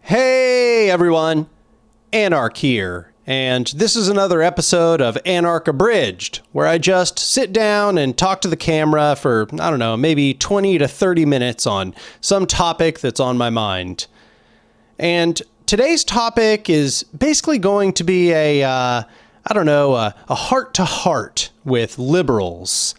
Hey everyone, Anark here, and this is another episode of Anark Abridged, where I just sit down and talk to the camera for, I don't know, maybe 20 to 30 minutes on some topic that's on my mind. And today's topic is basically going to be a heart-to-heart with liberals.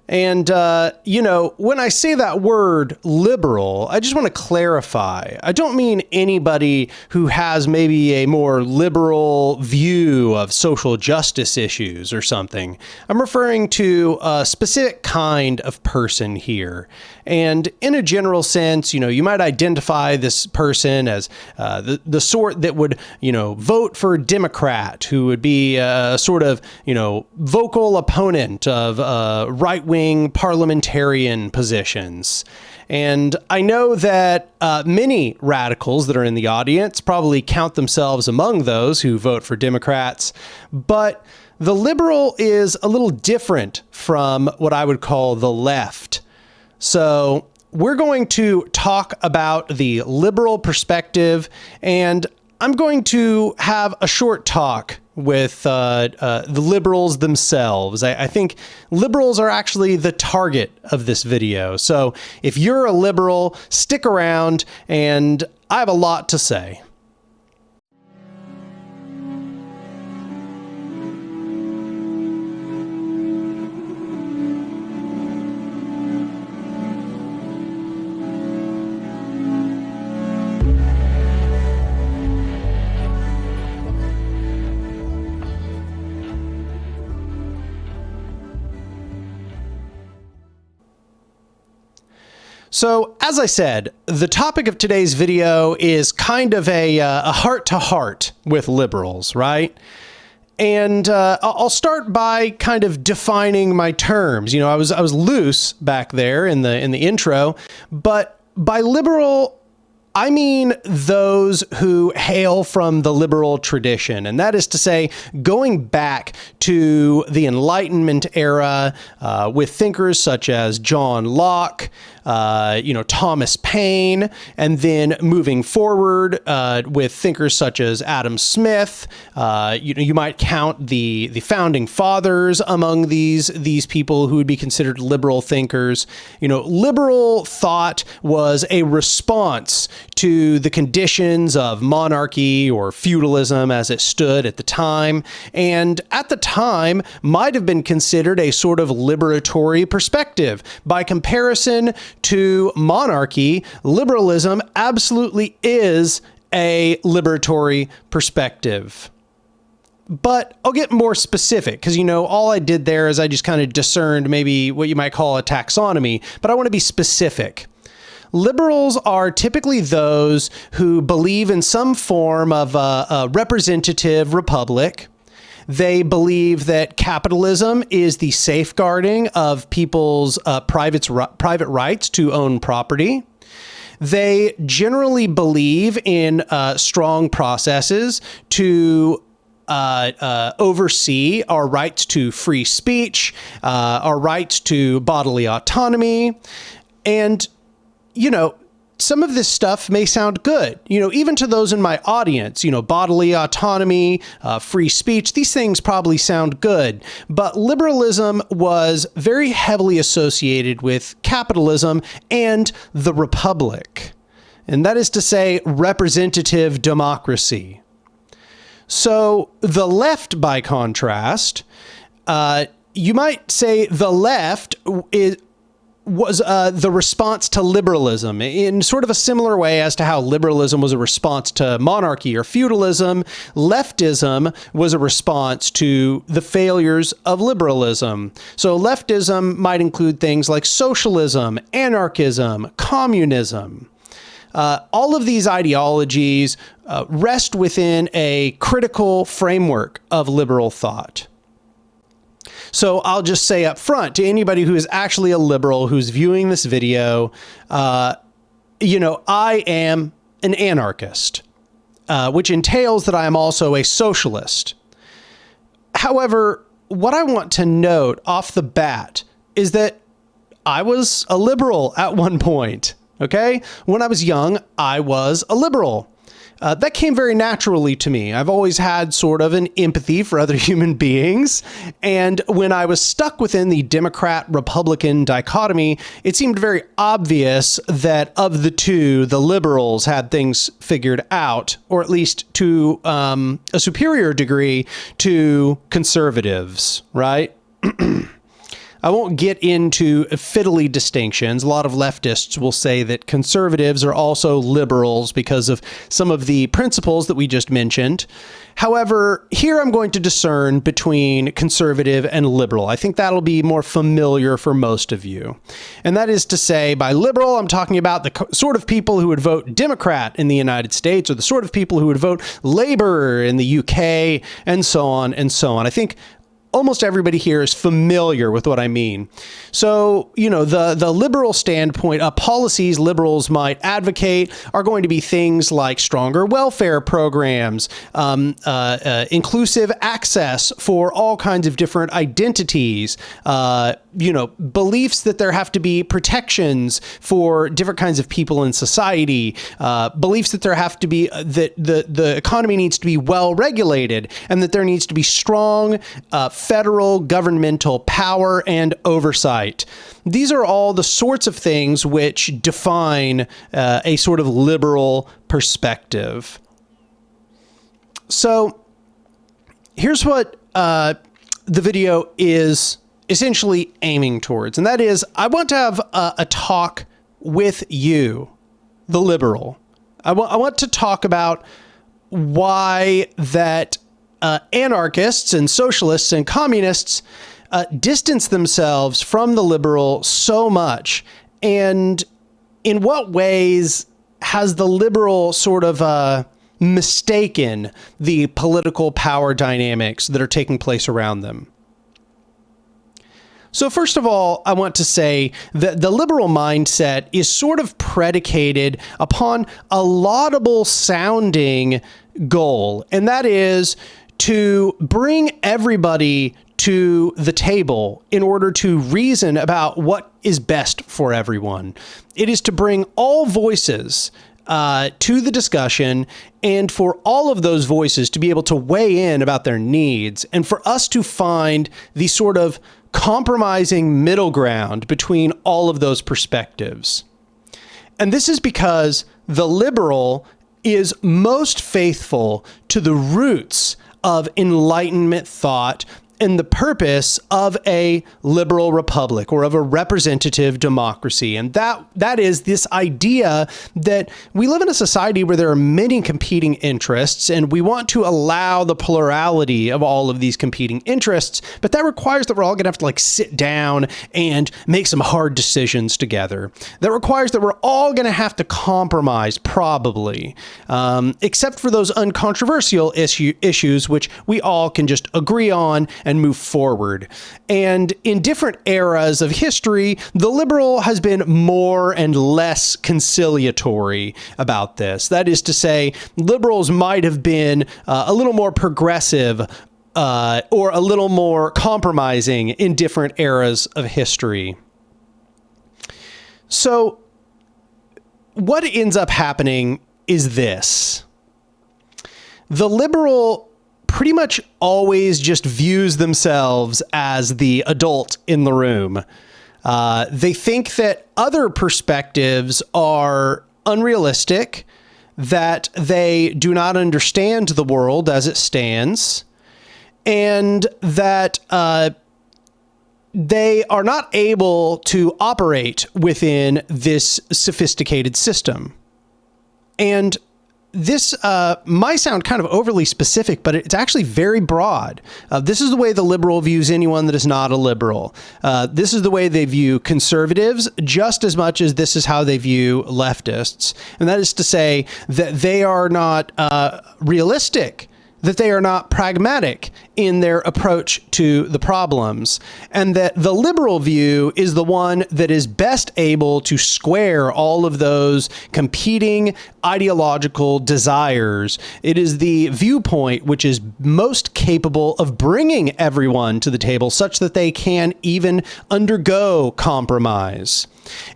And, when I say that word liberal, I just want to clarify. I don't mean anybody who has maybe a more liberal view of social justice issues or something. I'm referring to a specific kind of person here. And in a general sense, you might identify this person as the sort that would, vote for a Democrat, who would be a sort of, vocal opponent of right-wing parliamentarian positions. And I know that many radicals that are in the audience probably count themselves among those who vote for Democrats, but the liberal is a little different from what I would call the left. So we're going to talk about the liberal perspective, and I'm going to have a short talk with the liberals themselves. I think liberals are actually the target of this video. So if you're a liberal, stick around, and I have a lot to say. So, as I said, the topic of today's video is kind of a heart-to-heart with liberals, right? And I'll start by kind of defining my terms. I was loose back there in the intro, but by liberal, I mean those who hail from the liberal tradition, and that is to say, going back to the Enlightenment era with thinkers such as John Locke, Thomas Paine, and then moving forward with thinkers such as Adam Smith. You might count the founding fathers among these people who would be considered liberal thinkers. Liberal thought was a response to the conditions of monarchy or feudalism as it stood at the time, and at the time might have been considered a sort of liberatory perspective. By comparison to monarchy, liberalism absolutely is a liberatory perspective. But I'll get more specific because, all I did there is I just kind of discerned maybe what you might call a taxonomy, but I want to be specific. Liberals are typically those who believe in some form of a representative republic. They believe that capitalism is the safeguarding of people's private rights to own property. They generally believe in strong processes to oversee our rights to free speech, our rights to bodily autonomy, and some of this stuff may sound good, even to those in my audience, bodily autonomy, free speech, these things probably sound good. But liberalism was very heavily associated with capitalism and the republic. And that is to say, representative democracy. So the left, by contrast, you might say the left was the response to liberalism in sort of a similar way as to how liberalism was a response to monarchy or feudalism. Leftism was a response to the failures of liberalism. So leftism might include things like socialism, anarchism, communism. All of these ideologies rest within a critical framework of liberal thought. So I'll just say up front to anybody who is actually a liberal who's viewing this video, I am an anarchist, which entails that I am also a socialist. However, what I want to note off the bat is that I was a liberal at one point. Okay? When I was young, I was a liberal. that came very naturally to me. I've always had sort of an empathy for other human beings. And when I was stuck within the Democrat-Republican dichotomy, it seemed very obvious that of the two, the liberals had things figured out, or at least to a superior degree to conservatives, right? I won't get into fiddly distinctions. A lot of leftists will say that conservatives are also liberals because of some of the principles that we just mentioned. However, here I'm going to discern between conservative and liberal. I think that'll be more familiar for most of you. And that is to say, by liberal, I'm talking about the sort of people who would vote Democrat in the United States, or the sort of people who would vote Labour in the UK, and so on and so on. I think almost everybody here is familiar with what I mean. So, the liberal standpoint, policies liberals might advocate are going to be things like stronger welfare programs, inclusive access for all kinds of different identities, beliefs that there have to be protections for different kinds of people in society, beliefs that there have to be, that the economy needs to be well regulated, and that there needs to be strong federal governmental power and oversight. These are all the sorts of things which define a sort of liberal perspective. So here's what the video is essentially aiming towards, and that is, I want to have a talk with you, the liberal. I want to talk about why that anarchists and socialists and communists distance themselves from the liberal so much, and in what ways has the liberal sort of mistaken the political power dynamics that are taking place around them. So first of all, I want to say that the liberal mindset is sort of predicated upon a laudable sounding goal, and that is to bring everybody to the table in order to reason about what is best for everyone. It is to bring all voices to the discussion, and for all of those voices to be able to weigh in about their needs, and for us to find the sort of compromising middle ground between all of those perspectives. And this is because the liberal is most faithful to the roots of Enlightenment thought and the purpose of a liberal republic, or of a representative democracy. And that is this idea that we live in a society where there are many competing interests, and we want to allow the plurality of all of these competing interests, but that requires that we're all gonna have to sit down and make some hard decisions together. That requires that we're all gonna have to compromise, probably, except for those uncontroversial issues which we all can just agree on and move forward. And in different eras of history, the liberal has been more and less conciliatory about this. That is to say, liberals might have been a little more progressive or a little more compromising in different eras of history. So what ends up happening is this. The liberal pretty much always just views themselves as the adult in the room. They think that other perspectives are unrealistic, that they do not understand the world as it stands, and that they are not able to operate within this sophisticated system. And this might sound kind of overly specific, but it's actually very broad. This is the way the liberal views anyone that is not a liberal. This is the way they view conservatives, just as much as this is how they view leftists. And that is to say that they are not realistic, that they are not pragmatic in their approach to the problems, and that the liberal view is the one that is best able to square all of those competing ideological desires. It is the viewpoint which is most capable of bringing everyone to the table such that they can even undergo compromise.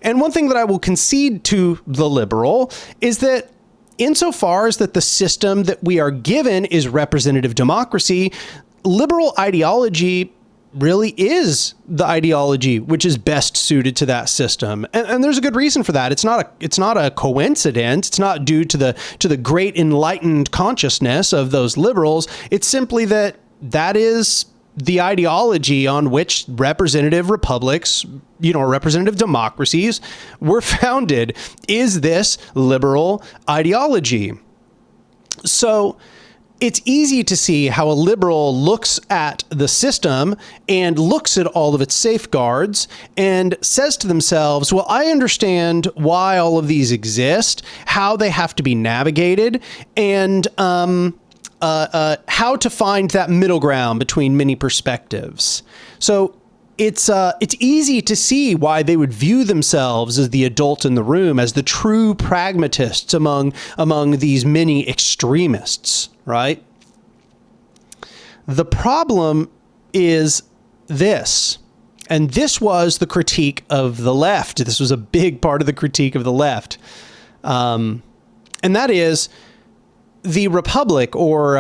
And one thing that I will concede to the liberal is that insofar as that the system that we are given is representative democracy, liberal ideology really is the ideology which is best suited to that system. And there's a good reason for that. It's not a coincidence. It's not due to the great enlightened consciousness of those liberals. It's simply that is the ideology on which representative republics, representative democracies were founded, is this liberal ideology. So it's easy to see how a liberal looks at the system and looks at all of its safeguards and says to themselves, well, I understand why all of these exist, how they have to be navigated, and how to find that middle ground between many perspectives. So it's easy to see why they would view themselves as the adult in the room, as the true pragmatists among these many extremists, right? The problem is this, and this was the critique of the left. This was a big part of the critique of the left. And that is, the republic, or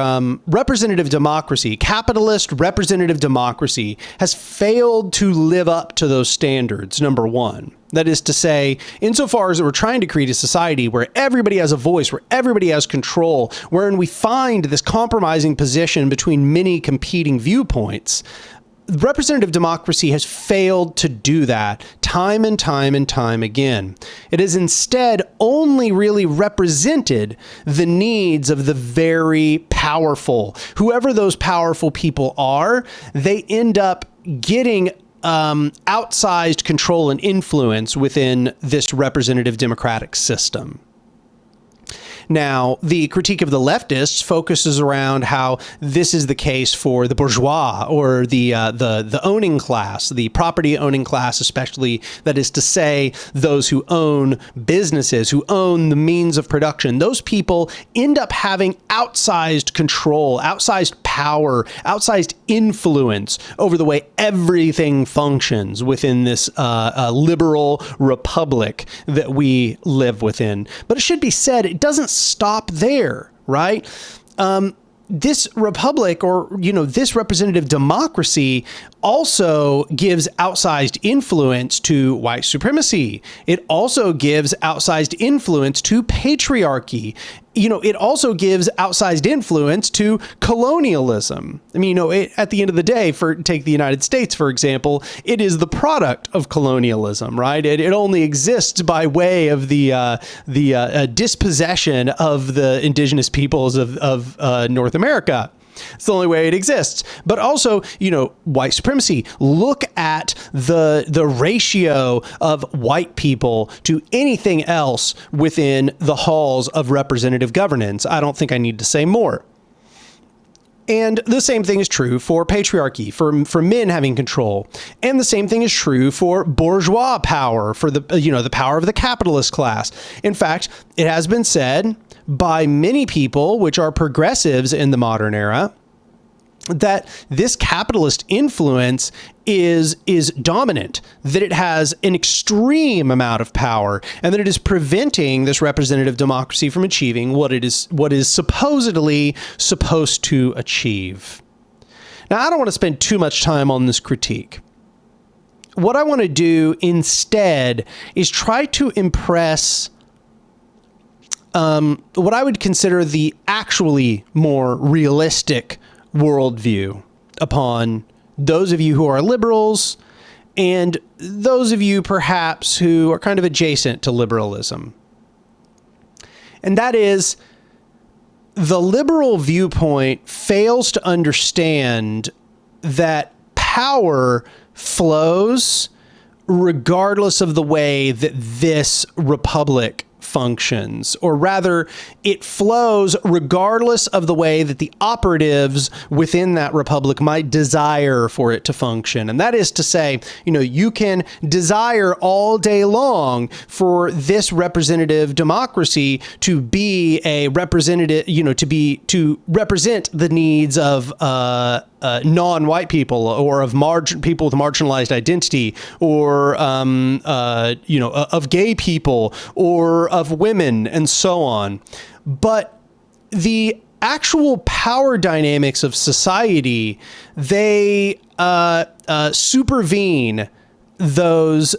representative democracy, capitalist representative democracy, has failed to live up to those standards, number one. That is to say, insofar as we're trying to create a society where everybody has a voice, where everybody has control, wherein we find this compromising position between many competing viewpoints, representative democracy has failed to do that time and time and time again. It has instead only really represented the needs of the very powerful. Whoever those powerful people are, they end up getting outsized control and influence within this representative democratic system. Now, the critique of the leftists focuses around how this is the case for the bourgeois, or the owning class, the property owning class, especially, that is to say, those who own businesses, who own the means of production. Those people end up having outsized control, outsized power, outsized influence over the way everything functions within this liberal republic that we live within. But it should be said, it doesn't stop there, right? This republic, or, this representative democracy also gives outsized influence to white supremacy. It also gives outsized influence to patriarchy. It also gives outsized influence to colonialism. I mean, at the end of the day, take the United States, for example, it is the product of colonialism, right? It only exists by way of the dispossession of the indigenous peoples of North America. It's the only way it exists. But also, white supremacy. Look at the ratio of white people to anything else within the halls of representative governance. I don't think I need to say more. And the same thing is true for patriarchy, for men having control. And the same thing is true for bourgeois power, for the power of the capitalist class. In fact, it has been said by many people, which are progressives in the modern era, that this capitalist influence is dominant, that it has an extreme amount of power, and that it is preventing this representative democracy from achieving what is supposedly supposed to achieve. Now, I don't want to spend too much time on this critique. What I want to do instead is try to impress what I would consider the actually more realistic worldview upon those of you who are liberals and those of you perhaps who are kind of adjacent to liberalism. And that is, the liberal viewpoint fails to understand that power flows regardless of the way that this republic functions, or rather, it flows regardless of the way that the operatives within that republic might desire for it to function. And that is to say, you can desire all day long for this representative democracy to be a representative, to represent the needs of non-white people, or of people with marginalized identity, or of gay people, or of women, and so on. but the actual power dynamics of society, they supervene those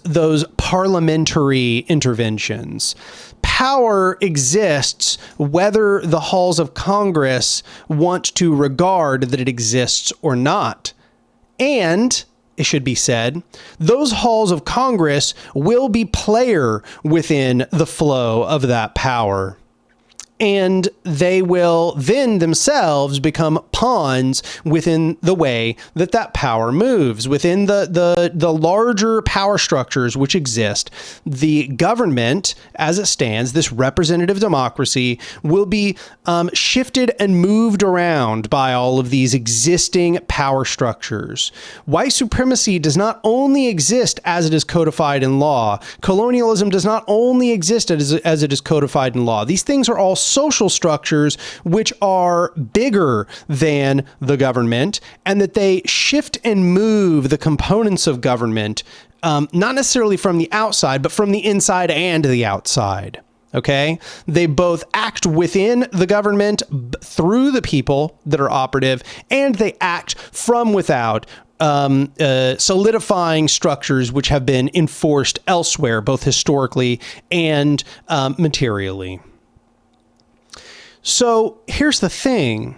parliamentary interventions. Power exists whether the halls of Congress want to regard that it exists or not. And, it should be said, those halls of Congress will be player within the flow of that power. And they will then themselves become pawns within the way that that power moves, within the larger power structures which exist. The government, as it stands, this representative democracy, will be shifted and moved around by all of these existing power structures. White supremacy does not only exist as it is codified in law. Colonialism does not only exist as it is codified in law. These things are all social structures which are bigger than the government, and that they shift and move the components of government, not necessarily from the outside, but from the inside and the outside. Okay? They both act within the government through the people that are operative, and they act from without, solidifying structures which have been enforced elsewhere, both historically and materially. So here's the thing.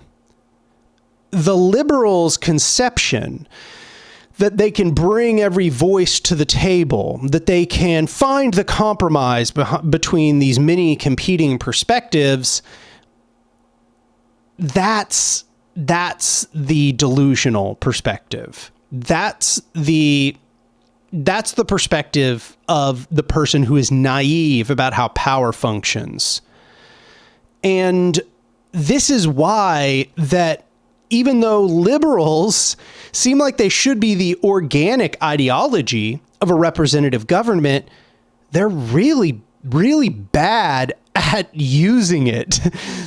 The liberals' conception that they can bring every voice to the table, that they can find the compromise between these many competing perspectives, that's the delusional perspective. That's the perspective of the person who is naive about how power functions. And this is why that even though liberals seem like they should be the organic ideology of a representative government, they're really, really bad at using it.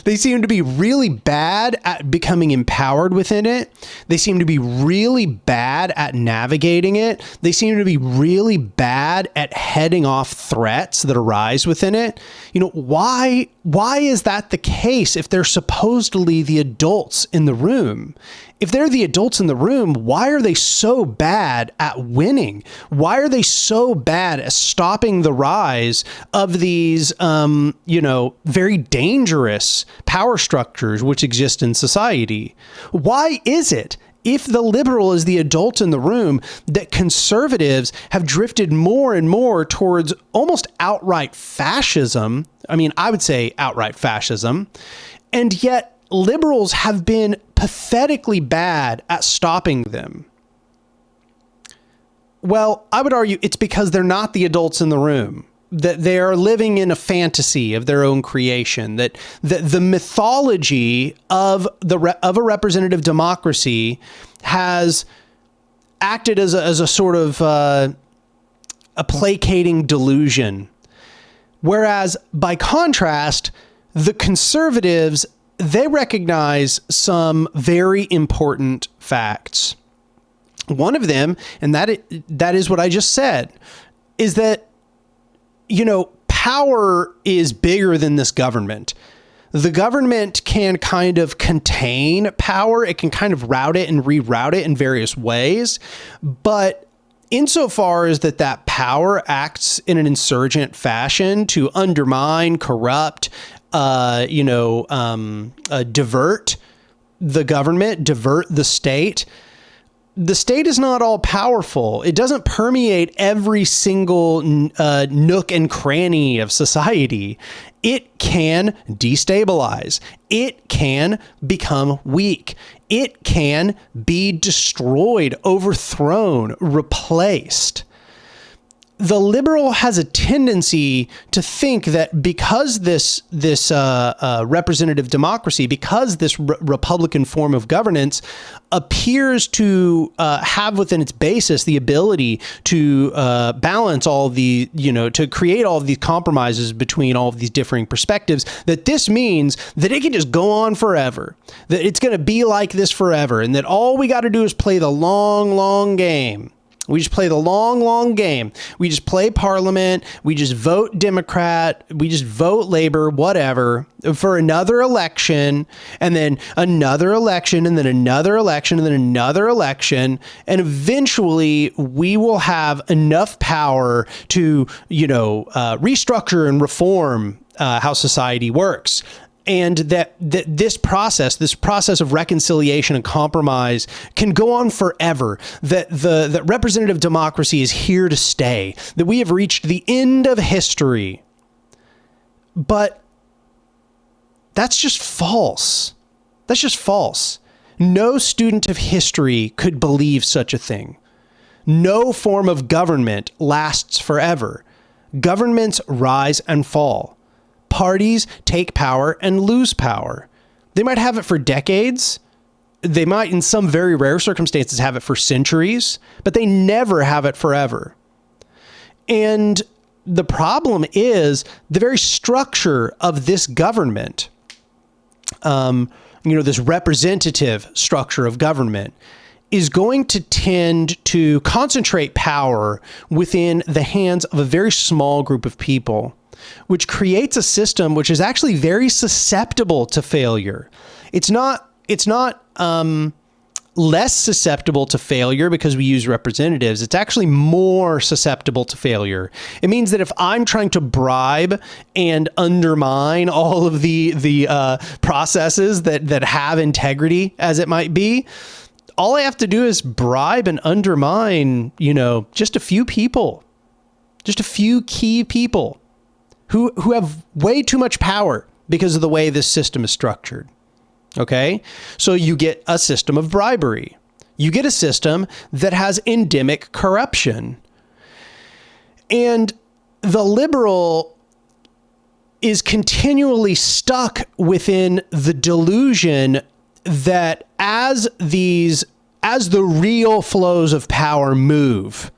They seem to be really bad at becoming empowered within it. They seem to be really bad at navigating it. They seem to be really bad at heading off threats that arise within it. You know, why is that the case if they're supposedly the adults in the room? If they're the adults in the room, why are they so bad at winning? Why are they so bad at stopping the rise of these, very dangerous power structures which exist in society? Why is it, if the liberal is the adult in the room, that conservatives have drifted more and more towards almost outright fascism? I mean, I would say outright fascism. And yet liberals have been pathetically bad at stopping them. Well, I would argue it's because they're not the adults in the room, that they are living in a fantasy of their own creation, that the mythology of a representative democracy has acted as a sort of a placating delusion. Whereas by contrast, the conservatives, they recognize some very important facts. One of them, and that is what I just said, is that, power is bigger than this government. The government can kind of contain power. It can kind of route it and reroute it in various ways. But insofar as that power acts in an insurgent fashion to undermine, corrupt, divert the government, divert the state is not all powerful. It doesn't permeate every single nook and cranny of society. It can destabilize. It can become weak. It can be destroyed, overthrown, replaced. The liberal has a tendency to think that because this representative democracy, because this republican form of governance appears to have within its basis the ability to balance all the, to create all of these compromises between all of these differing perspectives, that this means that it can just go on forever, that it's going to be like this forever, and that all we got to do is play the long, long game. We just play the long, long game. We just play parliament. We just vote Democrat. We just vote Labor, whatever, for another election, and then another election, and then another election, and then another election. And eventually we will have enough power to, restructure and reform how society works. And that this process of reconciliation and compromise can go on forever. That representative democracy is here to stay. That we have reached the end of history. But that's just false. That's just false. No student of history could believe such a thing. No form of government lasts forever. Governments rise and fall. Parties take power and lose power. They might have it for decades. They might, in some very rare circumstances, have it for centuries, but they never have it forever. And the problem is the very structure of this government, this representative structure of government, is going to tend to concentrate power within the hands of a very small group of people, which creates a system which is actually very susceptible to failure. It's not less susceptible to failure because we use representatives. It's actually more susceptible to failure. It means that if I'm trying to bribe and undermine all of the processes that have integrity, as it might be, all I have to do is bribe and undermine, just a few people, just a few key people who have way too much power because of the way this system is structured. Okay? So you get a system of bribery. You get a system that has endemic corruption. And the liberal is continually stuck within the delusion that as the real flows of power move,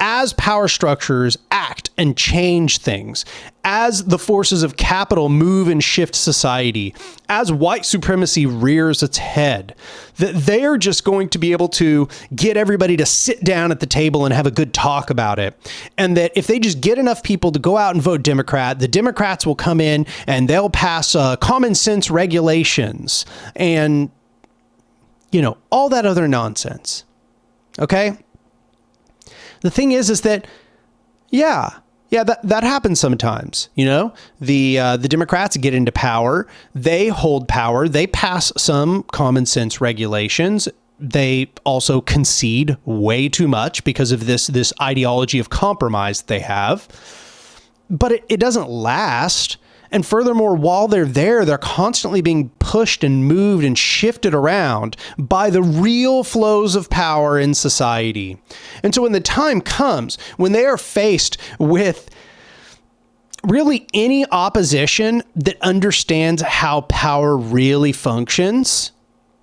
as power structures act and change things, as the forces of capital move and shift society, as white supremacy rears its head, that they are just going to be able to get everybody to sit down at the table and have a good talk about it. And that if they just get enough people to go out and vote Democrat, the Democrats will come in and they'll pass common sense regulations and, all that other nonsense. Okay? The thing is that, that happens sometimes. The Democrats get into power, they hold power, they pass some common sense regulations. They also concede way too much because of this ideology of compromise that they have. But it doesn't last. And furthermore, while they're there, they're constantly being pushed and moved and shifted around by the real flows of power in society. And so when the time comes, when they are faced with really any opposition that understands how power really functions,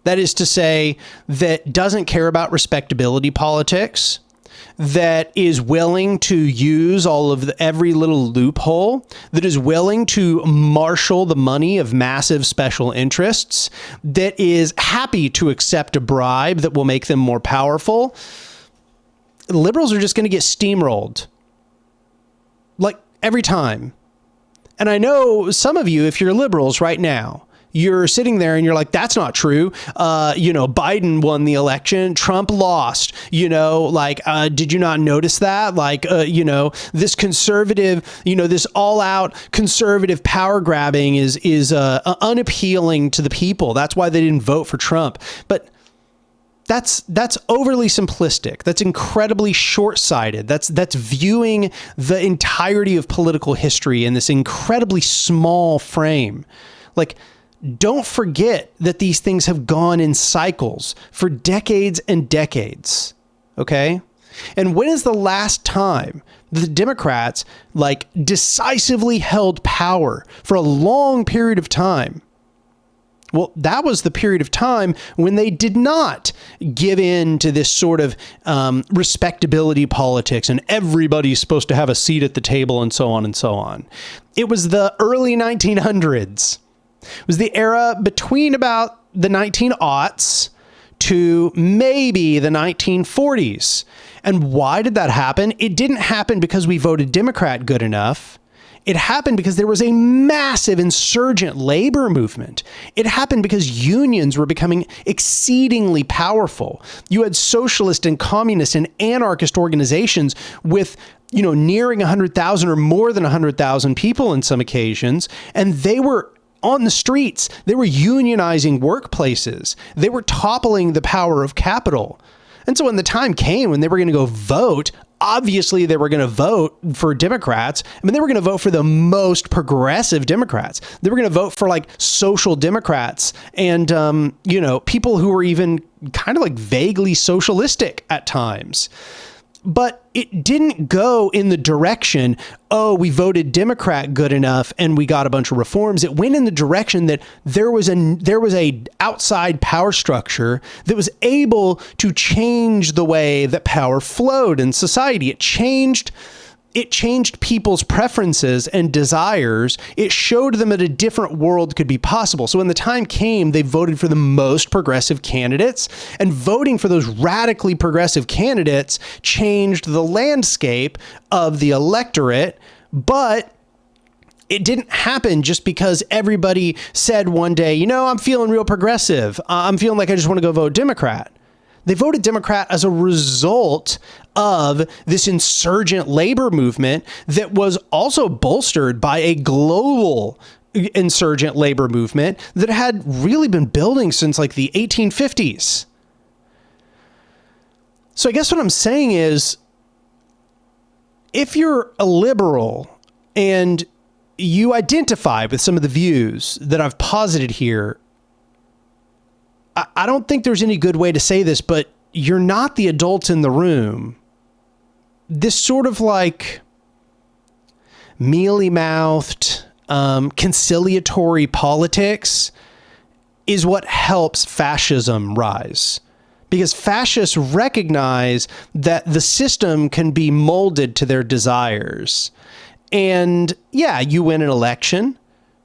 that is to say, that doesn't care about respectability politics, that is willing to use every little loophole, that is willing to marshal the money of massive special interests, that is happy to accept a bribe that will make them more powerful, liberals are just going to get steamrolled. Like every time. And I know some of you, if you're liberals right now, you're sitting there and you're like, that's not true. Biden won the election. Trump lost. Did you not notice that? This conservative, this all out conservative power grabbing is unappealing to the people. That's why they didn't vote for Trump. But that's overly simplistic. That's incredibly short-sighted. That's viewing the entirety of political history in this incredibly small frame. Don't forget that these things have gone in cycles for decades and decades. Okay? And when is the last time the Democrats decisively held power for a long period of time? Well, that was the period of time when they did not give in to this sort of respectability politics and everybody's supposed to have a seat at the table and so on and so on. It was the early 1900s. It was the era between about the 1900s to maybe the 1940s. And why did that happen? It didn't happen because we voted Democrat good enough. It happened because there was a massive insurgent labor movement. It happened because unions were becoming exceedingly powerful. You had socialist and communist and anarchist organizations with, nearing 100,000 or more than 100,000 people in some occasions, and they were on the streets. They were unionizing workplaces. They were toppling the power of capital. And so when the time came when they were going to go vote, obviously they were going to vote for Democrats. I mean, they were going to vote for the most progressive Democrats. They were going to vote for like social Democrats and, people who were even kind of like vaguely socialistic at times. But it didn't go in the direction, oh, we voted Democrat good enough and we got a bunch of reforms. It went in the direction that there was a outside power structure that was able to change the way that power flowed in society. It changed people's preferences and desires. It showed them that a different world could be possible. So when the time came, they voted for the most progressive candidates, and voting for those radically progressive candidates changed the landscape of the electorate. But it didn't happen just because everybody said one day, I'm feeling real progressive. I'm feeling like I just want to go vote Democrat. They voted Democrat as a result of this insurgent labor movement that was also bolstered by a global insurgent labor movement that had really been building since like the 1850s. So I guess what I'm saying is, if you're a liberal and you identify with some of the views that I've posited here, I don't think there's any good way to say this, but you're not the adult in the room. This sort of like mealy-mouthed, conciliatory politics is what helps fascism rise. Because fascists recognize that the system can be molded to their desires. And yeah, you win an election,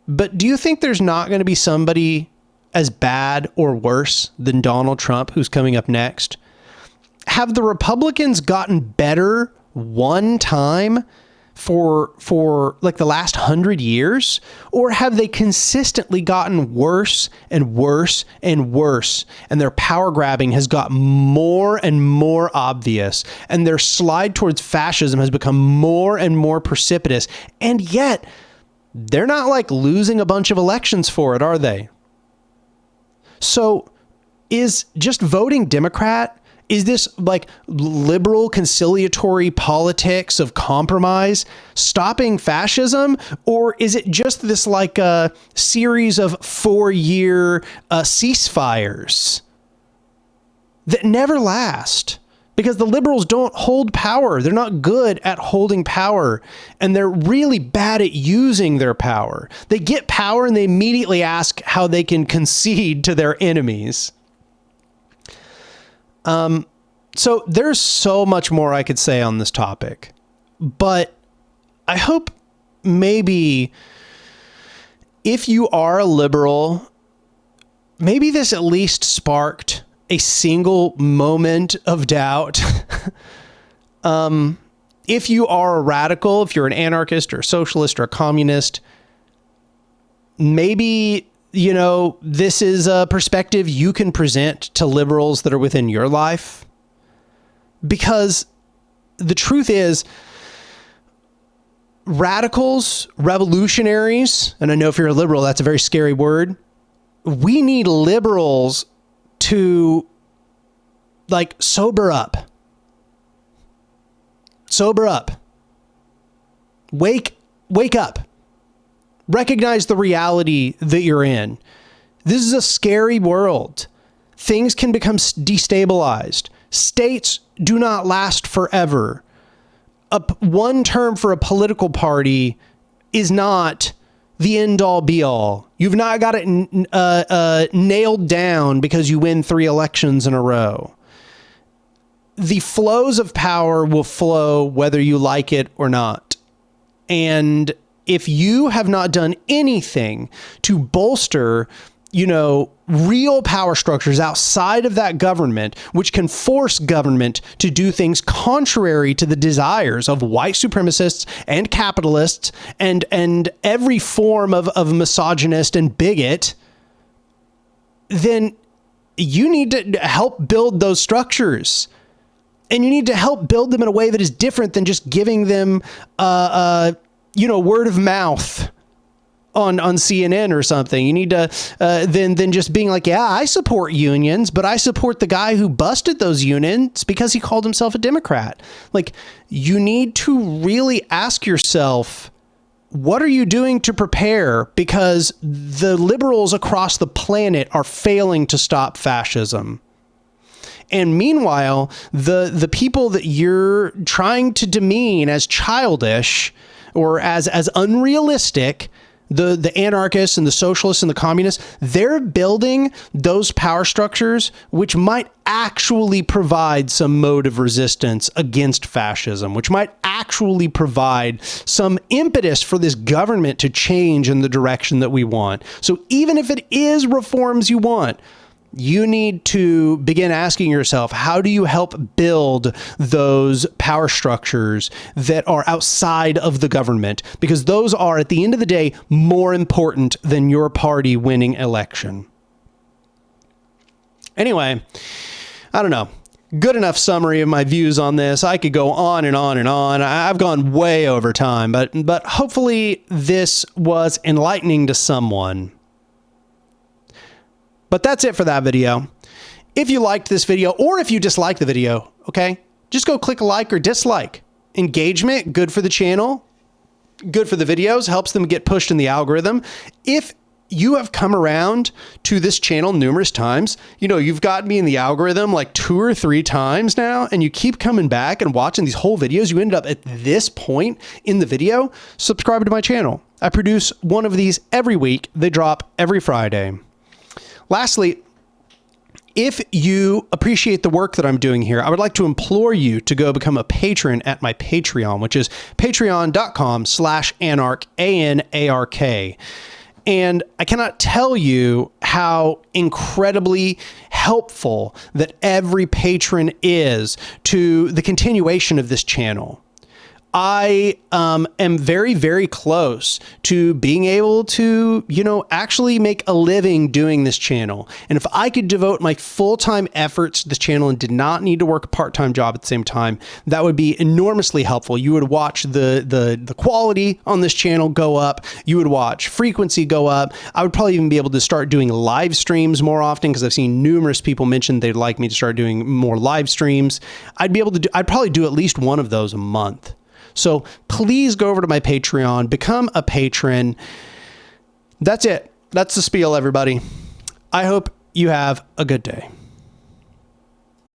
but do you think there's not going to be somebody as bad or worse than Donald Trump who's coming up next? Have the Republicans gotten better one time for like the last 100 years? Or have they consistently gotten worse and worse and worse? And their power grabbing has got more and more obvious, and their slide towards fascism has become more and more precipitous. And yet they're not like losing a bunch of elections for it, are they? So is just voting Democrat, is this like liberal conciliatory politics of compromise stopping fascism? Or is it just this like a series of 4-year ceasefires that never last? Because the liberals don't hold power. They're not good at holding power, and they're really bad at using their power. They get power and they immediately ask how they can concede to their enemies. So there's so much more I could say on this topic, but I hope maybe if you are a liberal, maybe this at least sparked a single moment of doubt. If you are a radical, if you're an anarchist or a socialist or a communist, maybe, this is a perspective you can present to liberals that are within your life. Because the truth is, radicals, revolutionaries, and I know if you're a liberal, that's a very scary word. We need liberals to like sober up. Sober up. Wake up. Recognize the reality that you're in. This is a scary world. Things can become destabilized. States do not last forever. One term for a political party is not the end all be all. You've not got it nailed down because you win 3 elections in a row. The flows of power will flow whether you like it or not. And if you have not done anything to bolster real power structures outside of that government, which can force government to do things contrary to the desires of white supremacists and capitalists and every form of misogynist and bigot, then you need to help build those structures. And you need to help build them in a way that is different than just giving them, word of mouth on CNN or something. You need to then just being like, yeah, I support unions, but I support the guy who busted those unions because he called himself a Democrat. Like, you need to really ask yourself, what are you doing to prepare? Because the liberals across the planet are failing to stop fascism. And meanwhile, the people that you're trying to demean as childish or as unrealistic, the anarchists and the socialists and the communists, they're building those power structures which might actually provide some mode of resistance against fascism, which might actually provide some impetus for this government to change in the direction that we want. So even if it is reforms you want, you need to begin asking yourself, how do you help build those power structures that are outside of the government? Because those are, at the end of the day, more important than your party winning election. Anyway, I don't know. Good enough summary of my views on this. I could go on and on and on. I've gone way over time, but hopefully this was enlightening to someone. But that's it for that video. If you liked this video, or if you disliked the video, okay, just go click a like or dislike. Engagement, good for the channel, good for the videos, helps them get pushed in the algorithm. If you have come around to this channel numerous times, you've got me in the algorithm like 2 or 3 times now, and you keep coming back and watching these whole videos, you ended up at this point in the video, subscribe to my channel. I produce one of these every week. They drop every Friday. Lastly, if you appreciate the work that I'm doing here, I would like to implore you to go become a patron at my Patreon, which is patreon.com/Anark, ANARK. And I cannot tell you how incredibly helpful that every patron is to the continuation of this channel. I am very, very close to being able to, actually make a living doing this channel. And if I could devote my full-time efforts to this channel and did not need to work a part-time job at the same time, that would be enormously helpful. You would watch the quality on this channel go up. You would watch frequency go up. I would probably even be able to start doing live streams more often, because I've seen numerous people mention they'd like me to start doing more live streams. I'd probably do at least one of those a month. So please go over to my Patreon, become a patron. That's it. That's the spiel, everybody. I hope you have a good day.